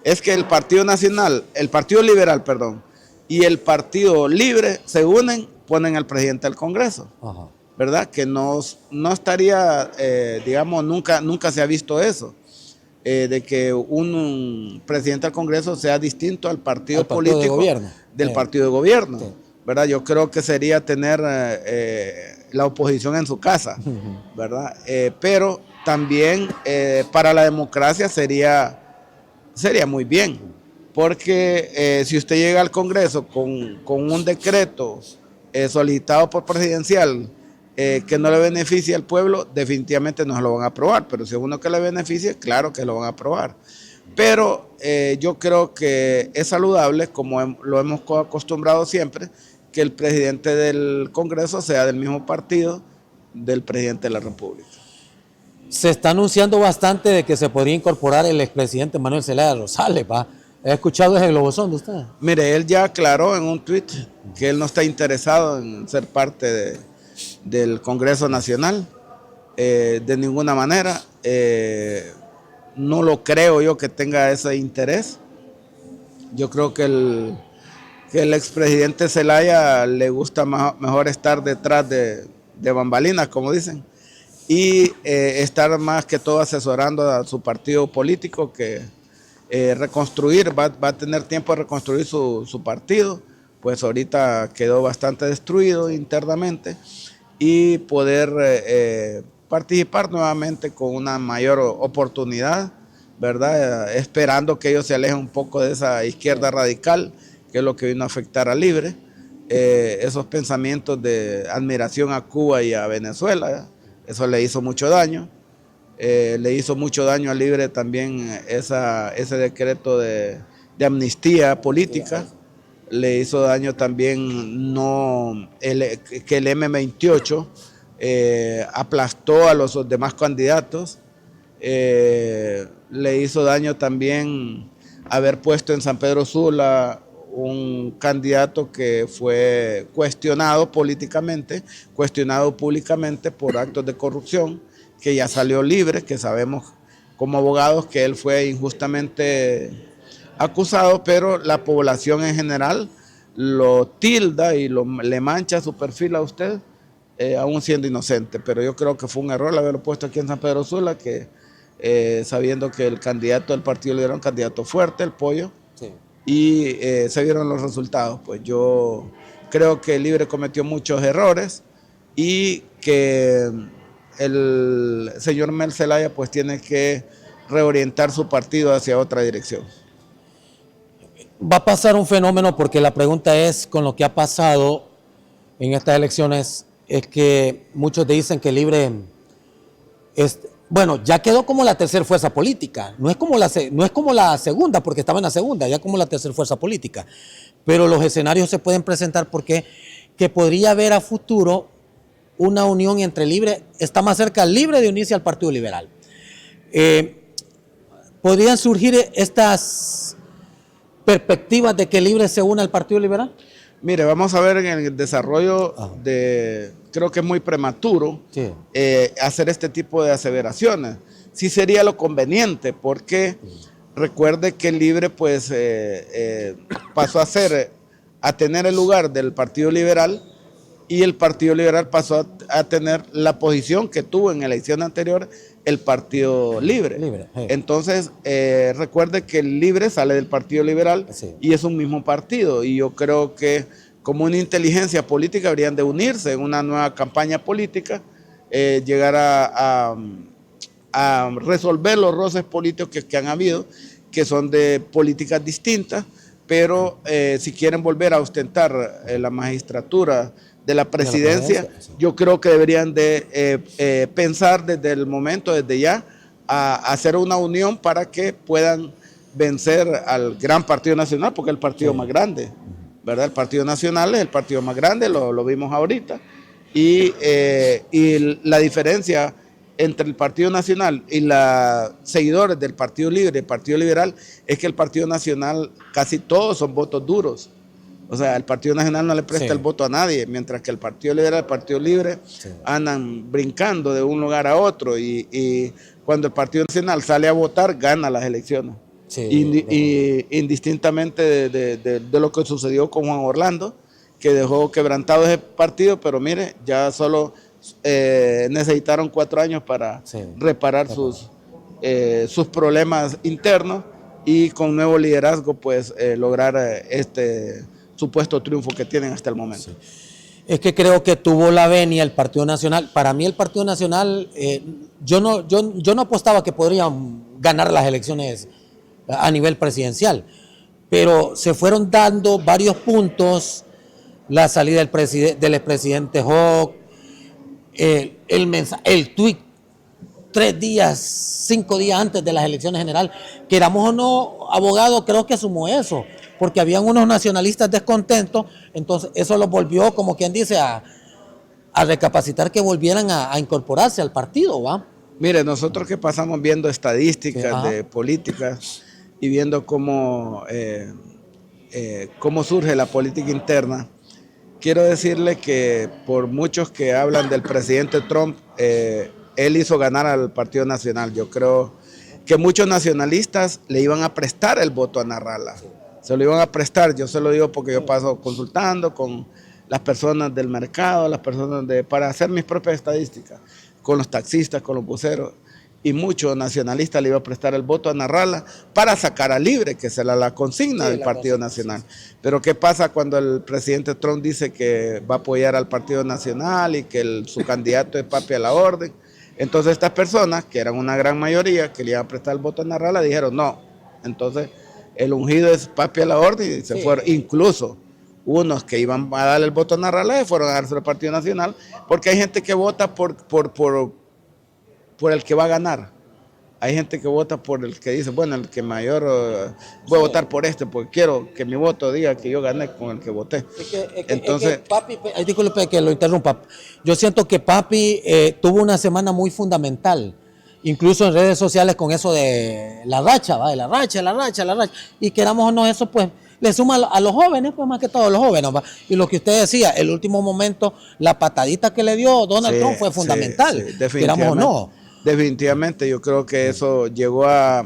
es que el Partido Nacional, el Partido Liberal, perdón, y el Partido Libre se unen, ponen al presidente del Congreso. Ajá. ¿Verdad? Que no estaría, digamos, nunca se ha visto eso, de que un presidente del Congreso sea distinto al partido político de gobierno. Del partido de gobierno. Sí. ¿Verdad? Yo creo que sería tener la oposición en su casa, ¿verdad? Pero también para la democracia sería muy bien, porque si usted llega al Congreso con un decreto solicitado por presidencial que no le beneficia al pueblo, definitivamente no se lo van a aprobar, pero si es uno que le beneficia, claro que lo van a aprobar. Pero yo creo que es saludable, como lo hemos acostumbrado siempre, que el presidente del Congreso sea del mismo partido del presidente de la República. Se está anunciando bastante de que se podría incorporar el expresidente Manuel Zelaya Rosales, ¿va? ¿He escuchado ese globosón de usted? Mire, él ya aclaró en un tuit que él no está interesado en ser parte del Congreso Nacional, de ninguna manera. No lo creo yo que tenga ese interés. Yo creo que el expresidente Zelaya le gusta mejor estar detrás de bambalinas, como dicen, y estar más que todo asesorando a su partido político, que reconstruir, va a tener tiempo de reconstruir su partido, pues ahorita quedó bastante destruido internamente, y poder participar nuevamente con una mayor oportunidad, ¿verdad? Esperando que ellos se alejen un poco de esa izquierda radical, que es lo que vino a afectar a Libre, esos pensamientos de admiración a Cuba y a Venezuela, eso le hizo mucho daño. Le hizo mucho daño a Libre también ese decreto de amnistía política. Le hizo daño también que el M28 aplastó a los demás candidatos. Le hizo daño también haber puesto en San Pedro Sula un candidato que fue cuestionado políticamente, cuestionado públicamente por actos de corrupción, que ya salió libre, que sabemos como abogados que él fue injustamente acusado, pero la población en general lo tilda y le mancha su perfil a usted, aún siendo inocente. Pero yo creo que fue un error haberlo puesto aquí en San Pedro Sula, que sabiendo que el candidato del Partido Liberal era un candidato fuerte, el Pollo, sí, y se vieron los resultados. Pues yo creo que Libre cometió muchos errores y que el señor Mel Zelaya pues tiene que reorientar su partido hacia otra dirección. Va a pasar un fenómeno, porque la pregunta es, con lo que ha pasado en estas elecciones, es que muchos dicen que Libre bueno, ya quedó como la tercera fuerza política, no es como la segunda, porque estaba en la segunda, ya como la tercera fuerza política, pero los escenarios se pueden presentar porque que podría haber a futuro una unión entre Libre, está más cerca Libre de unirse al Partido Liberal. ¿Podrían surgir estas perspectivas de que Libre se una al Partido Liberal? Mire, vamos a ver en el desarrollo creo que es muy prematuro, sí, hacer este tipo de aseveraciones. Sí sería lo conveniente, porque recuerde que Libre pues pasó a tener el lugar del Partido Liberal, y el Partido Liberal pasó a tener la posición que tuvo en elección anterior el Partido Libre. Entonces, recuerde que el Libre sale del Partido Liberal, sí, y es un mismo partido, y yo creo que como una inteligencia política deberían de unirse en una nueva campaña política, llegar a resolver los roces políticos que han habido, que son de políticas distintas, pero si quieren volver a ostentar la magistratura de la presidencia, sí, yo creo que deberían de pensar desde el momento, desde ya, a hacer una unión para que puedan vencer al gran Partido Nacional, porque es el partido más grande, ¿verdad? El Partido Nacional es el partido más grande, lo vimos ahorita, y la diferencia entre el Partido Nacional y los seguidores del Partido Libre y el Partido Liberal es que el Partido Nacional casi todos son votos duros. O sea, el Partido Nacional no le presta el voto a nadie, mientras que el Partido Liberal, el Partido Libre andan brincando de un lugar a otro y cuando el Partido Nacional sale a votar, gana las elecciones. Indistintamente de lo que sucedió con Juan Orlando, que dejó quebrantado ese partido, pero mire, ya solo necesitaron 4 años para reparar sus problemas internos y con nuevo liderazgo pues lograr este supuesto triunfo que tienen hasta el momento. Es que creo que tuvo la venia el Partido Nacional. Para mí el Partido Nacional, yo no apostaba que podrían ganar las elecciones a nivel presidencial, pero se fueron dando varios puntos, la salida del expresidente Hawk, el tuit 5 días antes de las elecciones generales, queramos o no, abogado, creo que sumó eso, porque habían unos nacionalistas descontentos, entonces eso los volvió, como quien dice, a recapacitar que volvieran a incorporarse al partido, ¿va? Mire, nosotros que pasamos viendo estadísticas de políticas y viendo cómo surge la política interna, quiero decirle que por muchos que hablan del presidente Trump, él hizo ganar al Partido Nacional. Yo creo que muchos nacionalistas le iban a prestar el voto a Narrala. Se lo iban a prestar, yo se lo digo porque yo paso consultando con las personas del mercado, para hacer mis propias estadísticas, con los taxistas, con los buceros, y muchos nacionalistas le iban a prestar el voto a Narrala para sacar a Libre, que será la consigna del Partido Nacional. Pero ¿qué pasa cuando el presidente Trump dice que va a apoyar al Partido Nacional y que su candidato es Papi a la Orden? Entonces estas personas, que eran una gran mayoría, que le iban a prestar el voto a Narrala, dijeron no. Entonces el ungido es Papi a la Orden y se fueron. Incluso unos que iban a darle el voto a Narrala fueron a darse al Partido Nacional, porque hay gente que vota por el que va a ganar. Hay gente que vota por el que dice, bueno, el que mayor, voy a votar por este, porque quiero que mi voto diga que yo gané con el que voté. Entonces, Papi, disculpe que lo interrumpa, yo siento que Papi tuvo una semana muy fundamental, incluso en redes sociales con eso de la racha, ¿va? De la racha, y queramos o no, eso pues le suma a los jóvenes, pues más que todos los jóvenes, ¿va? Y lo que usted decía, el último momento, la patadita que le dio Donald Trump fue fundamental, queramos o no. Definitivamente, yo creo que eso llegó a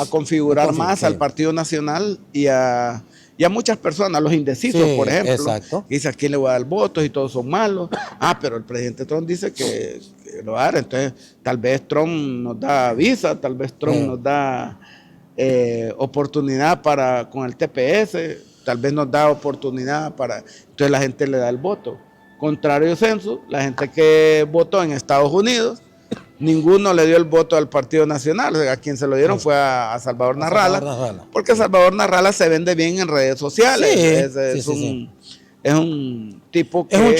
configurar más al Partido Nacional y a muchas personas, los indecisos, por ejemplo, que dice a quién le voy a dar votos y todos son malos. Pero el presidente Trump dice que lo va a dar, entonces tal vez Trump nos da visa, tal vez Trump nos da oportunidad con el TPS, tal vez nos da oportunidad entonces la gente le da el voto. Contrario censo, la gente que votó en Estados Unidos, ninguno le dio el voto al Partido Nacional. O sea, a quien se lo dieron fue a Salvador Narrala, porque Salvador Narrala se vende bien en redes sociales. Es un tipo que... Es un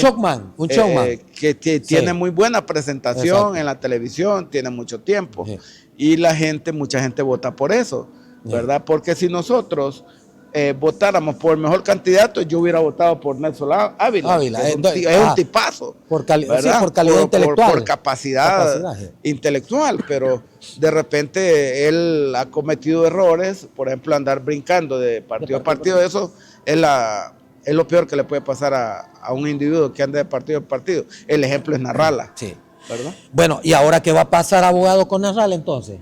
showman. Que tiene muy buena presentación en la televisión, tiene mucho tiempo. Y mucha gente vota por eso, ¿verdad? Porque si nosotros votáramos por el mejor candidato, yo hubiera votado por Nelson Ávila. Es un tipazo. Por calidad intelectual. Por capacidad intelectual, pero de repente él ha cometido errores, por ejemplo, andar brincando de partido a partido. Eso es lo peor que le puede pasar a un individuo que anda de partido a partido. El ejemplo es Narrala. Sí. ¿Verdad? Bueno, ¿y ahora qué va a pasar, abogado, con Narrala entonces?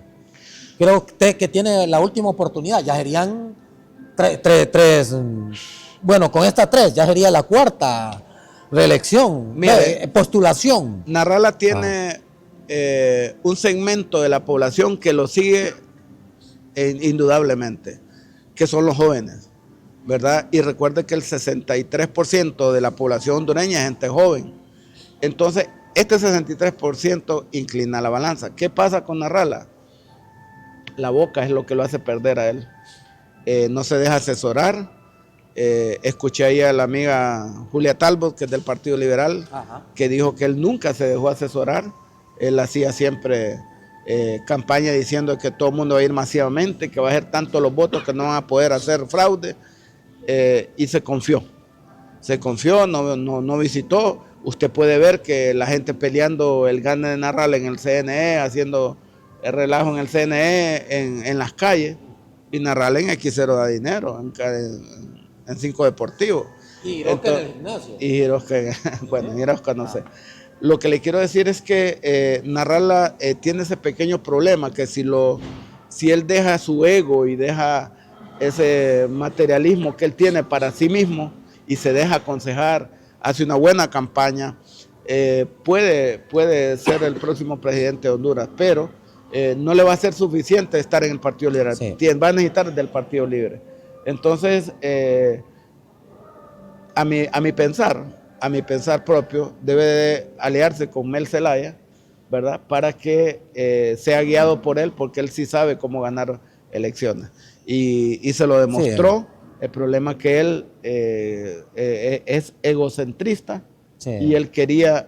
Creo usted que tiene la última oportunidad, ya serían tres, bueno, con estas 3 ya sería la 4ª reelección, postulación. Narrala tiene un segmento de la población que lo sigue indudablemente, que son los jóvenes, ¿verdad? Y recuerde que el 63% de la población hondureña es gente joven. Entonces, este 63% inclina la balanza. ¿Qué pasa con Narrala? La boca es lo que lo hace perder a él. No se deja asesorar. Escuché ahí a la amiga Julia Talbot, que es del Partido Liberal, que dijo que él nunca se dejó asesorar. Él hacía siempre campaña diciendo que todo el mundo va a ir masivamente, que va a ser tantos los votos que no van a poder hacer fraude, y se confió, no visitó. Usted puede ver que la gente peleando el gane de Narral en el CNE, haciendo el relajo en el CNE, en las calles, y Narral en X0 da dinero, en 5 Deportivo. Y Hirosca en el gimnasio. Y Hirosca, bueno, Hirosca no sé. Lo que le quiero decir es que Narrala tiene ese pequeño problema, que si él deja su ego y deja ese materialismo que él tiene para sí mismo y se deja aconsejar, hace una buena campaña, puede ser el próximo presidente de Honduras, pero no le va a ser suficiente estar en el Partido Libre, sí. Va a necesitar del Partido Libre. Entonces, a mi pensar propio, debe de aliarse con Mel Zelaya, ¿verdad? Para que sea guiado por él, porque él sí sabe cómo ganar elecciones. Y se lo demostró. Sí. El problema es que él es egocentrista, sí. Y él creía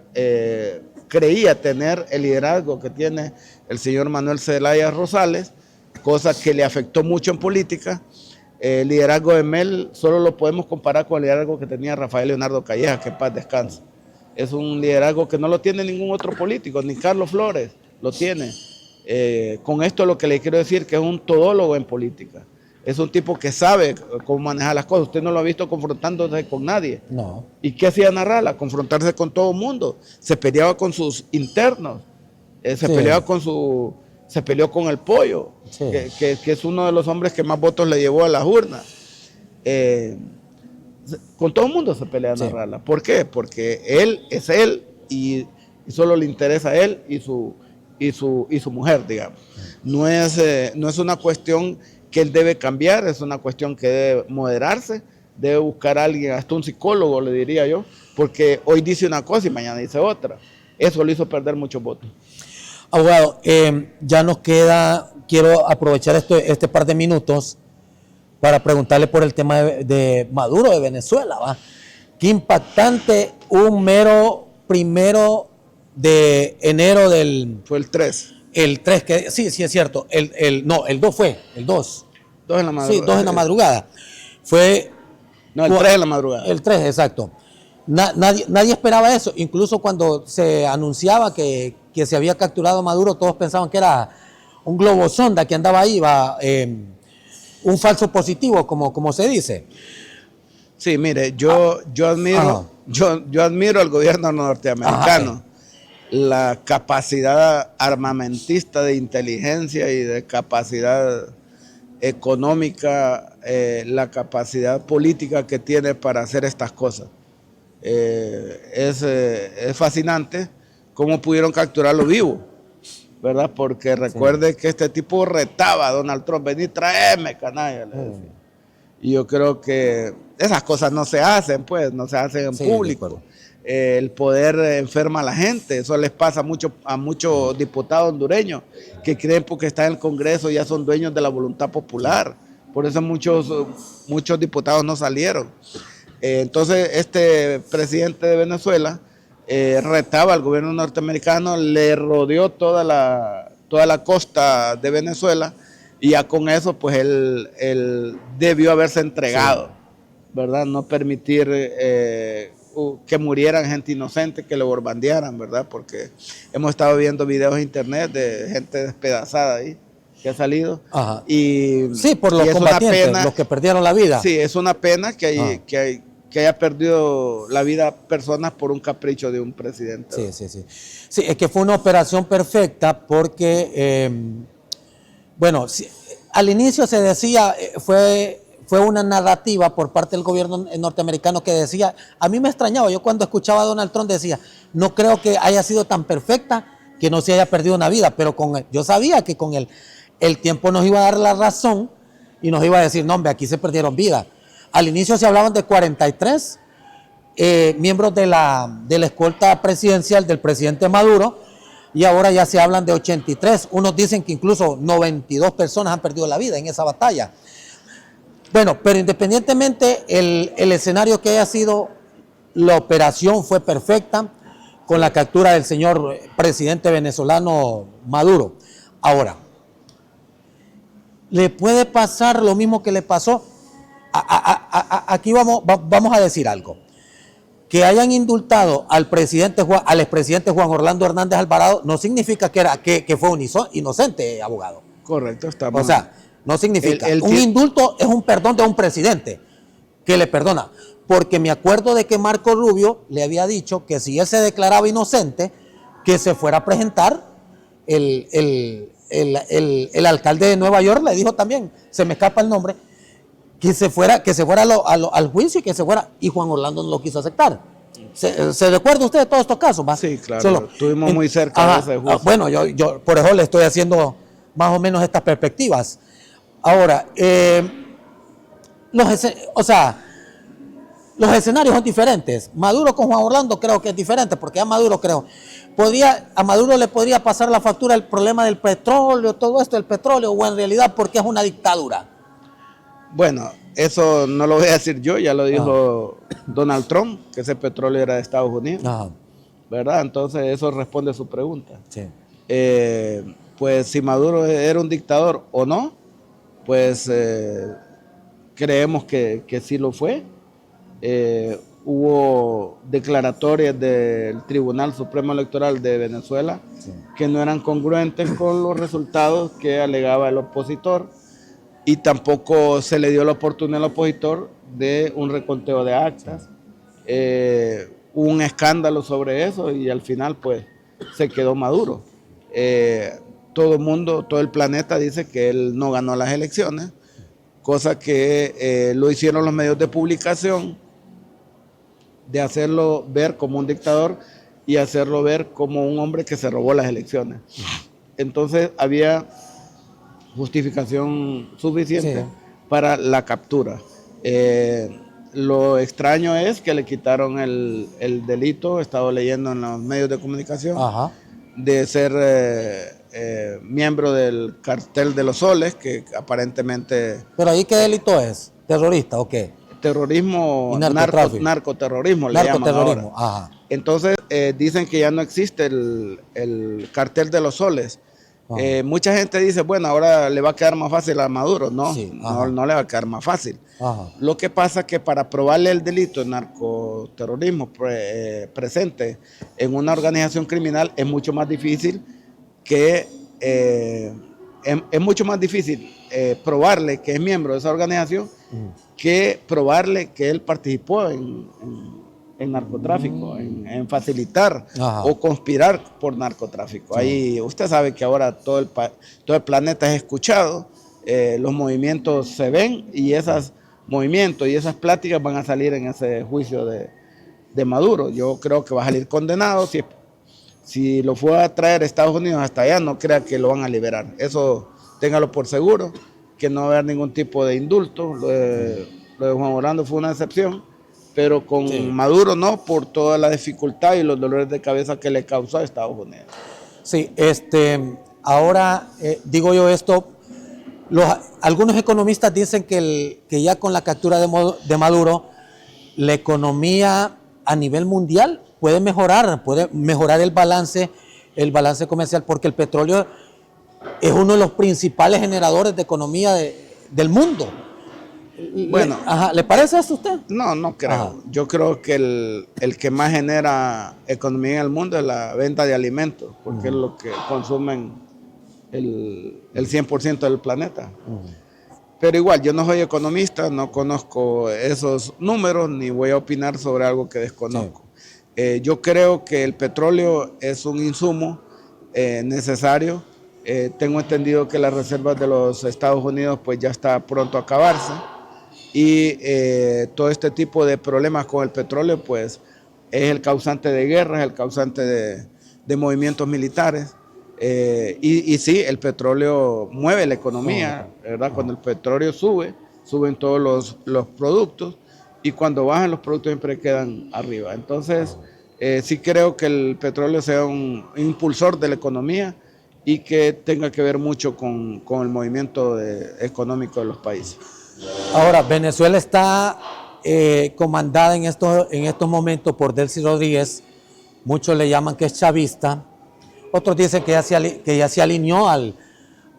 tener el liderazgo que tiene el señor Manuel Zelaya Rosales, cosa que le afectó mucho en política. El liderazgo de Mel solo lo podemos comparar con el liderazgo que tenía Rafael Leonardo Calleja, que en paz descanse. Es un liderazgo que no lo tiene ningún otro político, ni Carlos Flores lo tiene. Con esto lo que le quiero decir que es un todólogo en política. Es un tipo que sabe cómo manejar las cosas. Usted no lo ha visto confrontándose con nadie. No. ¿Y qué hacía Narrala? Confrontarse con todo el mundo. Se peleaba con sus internos. Se peleó con el Pollo, sí. que es uno de los hombres que más votos le llevó a las urnas. Con todo el mundo se pelea Narrala. Sí. ¿Por qué? Porque él es él y solo le interesa a él y su mujer, digamos. No es una cuestión que él debe cambiar, es una cuestión que debe moderarse, debe buscar a alguien, hasta un psicólogo le diría yo, porque hoy dice una cosa y mañana dice otra. Eso le hizo perder muchos votos. Abogado, ya nos queda, quiero aprovechar este par de minutos para preguntarle por el tema de Maduro de Venezuela, ¿va? Qué impactante, un mero 1 de enero del... Fue el 3. El 3, que sí es cierto, el 2 fue, el 2. 2 en la madrugada. Sí, 2 en la madrugada. Fue... No, el 3 en la madrugada. El 3, exacto. Nadie esperaba eso, incluso cuando se anunciaba que se había capturado a Maduro, todos pensaban que era un globo sonda que andaba ahí, un falso positivo, como se dice. Sí, mire, yo admiro al gobierno norteamericano, la capacidad armamentista de inteligencia y de capacidad económica, la capacidad política que tiene para hacer estas cosas. Es fascinante cómo pudieron capturarlo vivo, ¿verdad? Porque recuerde que este tipo retaba a Donald Trump, vení, tráeme, canalla, le decía. Y yo creo que esas cosas no se hacen, pues, no se hacen en público. El poder enferma a la gente, eso les pasa a muchos diputados hondureños que creen porque están en el Congreso ya son dueños de la voluntad popular, por eso muchos diputados no salieron. Entonces este presidente de Venezuela retaba al gobierno norteamericano, le rodeó toda la costa de Venezuela y ya con eso pues él debió haberse entregado, ¿verdad? No permitir que murieran gente inocente, que le bombardearan, ¿verdad? Porque hemos estado viendo videos en internet de gente despedazada ahí que ha salido. Ajá. Y sí, por los combatientes, pena, los que perdieron la vida. Sí, es una pena que haya perdido la vida personas por un capricho de un presidente. Sí. Sí, es que fue una operación perfecta porque, bueno, al inicio se decía, fue una narrativa por parte del gobierno norteamericano que decía, a mí me extrañaba, yo cuando escuchaba a Donald Trump decía, no creo que haya sido tan perfecta que no se haya perdido una vida, pero yo sabía que con el tiempo nos iba a dar la razón y nos iba a decir, no hombre, aquí se perdieron vidas. Al inicio se hablaban de 43 miembros de la escolta presidencial del presidente Maduro y ahora ya se hablan de 83. Unos dicen que incluso 92 personas han perdido la vida en esa batalla. Bueno, pero independientemente el escenario que haya sido, la operación fue perfecta con la captura del señor presidente venezolano Maduro. Ahora, le puede pasar lo mismo que le pasó. Aquí vamos a decir algo. Que hayan indultado al expresidente Juan Orlando Hernández Alvarado no significa que fue un inocente, abogado. Correcto, estamos. O sea, no significa. Un indulto es un perdón de un presidente que le perdona. Porque me acuerdo de que Marco Rubio le había dicho que si él se declaraba inocente, que se fuera a presentar el alcalde de Nueva York, le dijo también, se me escapa el nombre, que se fuera al juicio y que se fuera, y Juan Orlando no lo quiso aceptar. ¿Se recuerda usted de todos estos casos? ¿Va? Sí, claro, estuvimos muy cerca de ese juicio. Bueno, yo por eso le estoy haciendo más o menos estas perspectivas. Ahora, los escenarios son diferentes. Maduro con Juan Orlando creo que es diferente, porque a Maduro a Maduro le podría pasar la factura el problema del petróleo, todo esto del petróleo, o en realidad porque es una dictadura. Bueno, eso no lo voy a decir yo, ya lo dijo Donald Trump, que ese petróleo era de Estados Unidos. Ajá. ¿Verdad? Entonces eso responde a su pregunta. Sí. Pues si Maduro era un dictador o no, pues creemos que sí lo fue. Hubo declaratorias del Tribunal Supremo Electoral de Venezuela que no eran congruentes con los resultados que alegaba el opositor, y tampoco se le dio la oportunidad al opositor de un reconteo de actas. Hubo un escándalo sobre eso y al final pues se quedó Maduro. Todo el mundo, todo el planeta dice que él no ganó las elecciones, cosa que lo hicieron los medios de publicación, de hacerlo ver como un dictador y hacerlo ver como un hombre que se robó las elecciones. Entonces había justificación suficiente para la captura. Lo extraño es que le quitaron el delito, he estado leyendo en los medios de comunicación, de ser miembro del cartel de los soles, que aparentemente... ¿Pero ahí qué delito es? ¿Terrorista o qué? Terrorismo, narcoterrorismo le llaman ahora. Ajá. Entonces dicen que ya no existe el cartel de los soles. Mucha gente dice, bueno, ahora le va a quedar más fácil a Maduro. No, no le va a quedar más fácil. Ajá. Lo que pasa es que para probarle el delito de narcoterrorismo presente en una organización criminal es mucho más difícil probarle que es miembro de esa organización que probarle que él participó en narcotráfico, en facilitar o conspirar por narcotráfico. Ahí usted sabe que ahora todo el planeta es escuchado, los movimientos se ven y esos movimientos y esas pláticas van a salir en ese juicio de Maduro. Yo creo que va a salir condenado. Si lo fue a traer a Estados Unidos hasta allá, no crea que lo van a liberar. Eso téngalo por seguro, que no va a haber ningún tipo de indulto. Lo de Juan Orlando fue una excepción, pero con Maduro no, por toda la dificultad y los dolores de cabeza que le causó a Estados Unidos. Sí, ahora digo yo esto, algunos economistas dicen que ya con la captura de Maduro, la economía a nivel mundial puede mejorar el balance comercial, porque el petróleo es uno de los principales generadores de economía del mundo. Bueno, ¿le parece eso a usted? No creo. Yo creo que el que más genera economía en el mundo es la venta de alimentos, porque es lo que consumen el 100% del planeta. Pero igual, yo no soy economista, no conozco esos números, ni voy a opinar sobre algo que desconozco. Yo creo que el petróleo es un insumo necesario. Tengo entendido que las reservas de los Estados Unidos pues ya está pronto a acabarse, y todo este tipo de problemas con el petróleo pues es el causante de guerras, el causante de movimientos militares, y sí, el petróleo mueve la economía, ¿verdad? Cuando el petróleo suben todos los productos, y cuando bajan los productos siempre quedan arriba. Entonces sí creo que el petróleo sea un impulsor de la economía y que tenga que ver mucho con el movimiento económico de los países. Ahora, Venezuela está comandada en estos momentos por Delcy Rodríguez. Muchos le llaman que es chavista. Otros dicen que ya se alineó al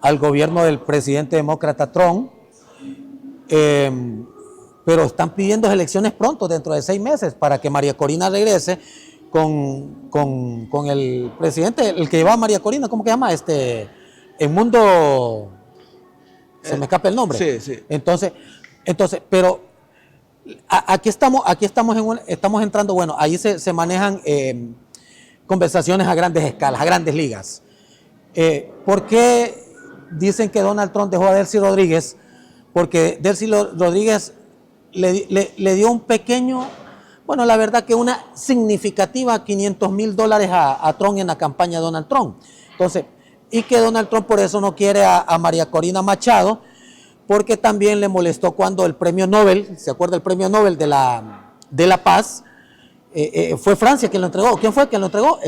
al gobierno del presidente demócrata Trump, pero están pidiendo elecciones pronto, dentro de 6 meses, para que María Corina regrese con el presidente, el que llevaba a María Corina, ¿cómo que se llama? El mundo, se me escapa el nombre. Sí, sí. Entonces, pero aquí estamos entrando, bueno, ahí se manejan conversaciones a grandes escalas, a grandes ligas. ¿Por qué dicen que Donald Trump dejó a Delcy Rodríguez? Porque Delcy Rodríguez le dio un pequeño, bueno, la verdad que una significativa $500,000 a Trump en la campaña de Donald Trump. Entonces, y que Donald Trump por eso no quiere a María Corina Machado, porque también le molestó cuando el premio Nobel, ¿se acuerda el premio Nobel de la Paz? Fue Francia quien lo entregó. ¿Quién fue quien lo entregó?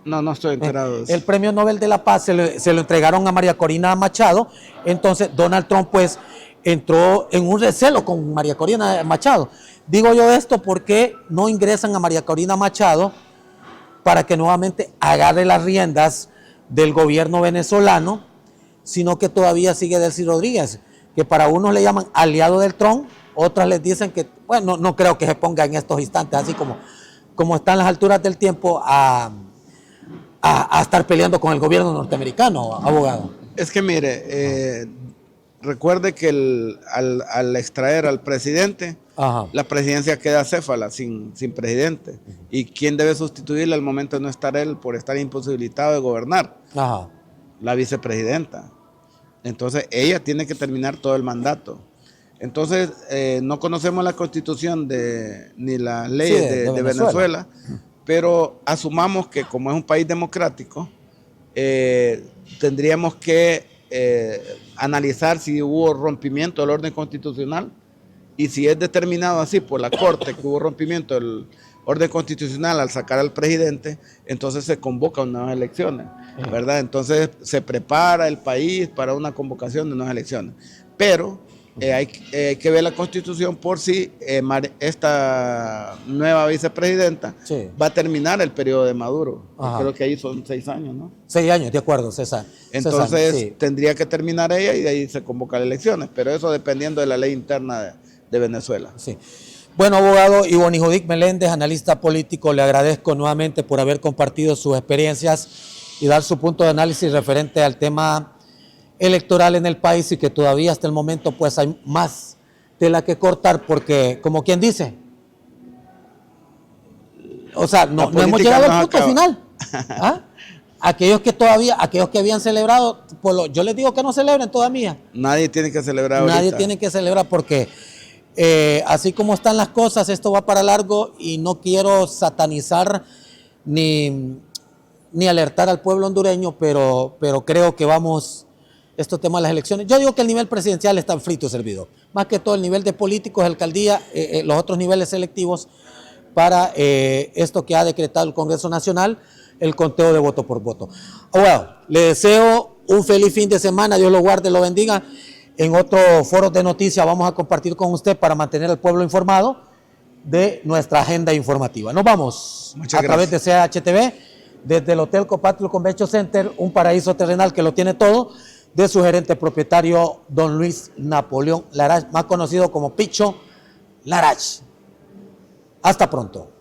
No estoy enterado. El premio Nobel de la Paz se lo entregaron a María Corina Machado. Entonces Donald Trump pues entró en un recelo con María Corina Machado. Digo yo esto porque no ingresan a María Corina Machado para que nuevamente agarre las riendas del gobierno venezolano, sino que todavía sigue Delcy Rodríguez, que para unos le llaman aliado del Trump, otras les dicen que, bueno, no creo que se ponga en estos instantes, así como están las alturas del tiempo, a estar peleando con el gobierno norteamericano, abogado. Es que mire, recuerde que al extraer al presidente, ajá, la presidencia queda acéfala, sin presidente. ¿Y quién debe sustituirle al momento de no estar él por estar imposibilitado de gobernar? Ajá. La vicepresidenta. Entonces ella tiene que terminar todo el mandato. Entonces no conocemos la constitución ni la ley de Venezuela, pero asumamos que como es un país democrático, tendríamos que analizar si hubo rompimiento del orden constitucional, y si es determinado así por la Corte que hubo rompimiento del orden constitucional al sacar al presidente, entonces se convocan nuevas elecciones, ¿verdad? Entonces se prepara el país para una convocación de nuevas elecciones. Pero hay que ver la Constitución por si esta nueva vicepresidenta, sí, va a terminar el periodo de Maduro. Creo que ahí son 6 años, ¿no? 6 años, de acuerdo, César. Entonces sí, tendría que terminar ella y de ahí se convocan elecciones, pero eso dependiendo de la ley interna de Venezuela. Sí. Bueno, abogado Ivonne Judic Meléndez, analista político, le agradezco nuevamente por haber compartido sus experiencias y dar su punto de análisis referente al tema electoral en el país, y que todavía hasta el momento pues hay más tela que cortar, porque como quien dice, o sea, no hemos llegado al punto final. ¿Ah? Aquellos que habían celebrado, pues yo les digo que no celebren todavía. Nadie tiene que celebrar ahorita. Nadie ahorita tiene que celebrar porque así como están las cosas, esto va para largo, y no quiero satanizar ni alertar al pueblo hondureño, pero creo que estos temas de las elecciones. Yo digo que el nivel presidencial está frito y servido. Más que todo el nivel de políticos, alcaldía, los otros niveles selectivos para esto que ha decretado el Congreso Nacional, el conteo de voto por voto. Bueno, le deseo un feliz fin de semana, Dios lo guarde, lo bendiga. En otros foros de noticias vamos a compartir con usted para mantener al pueblo informado de nuestra agenda informativa. Nos vamos a través de CHTV, desde el Hotel Copatrio Convention Center, un paraíso terrenal que lo tiene todo, de su gerente propietario, don Luis Napoleón Larach, más conocido como Picho Larach. Hasta pronto.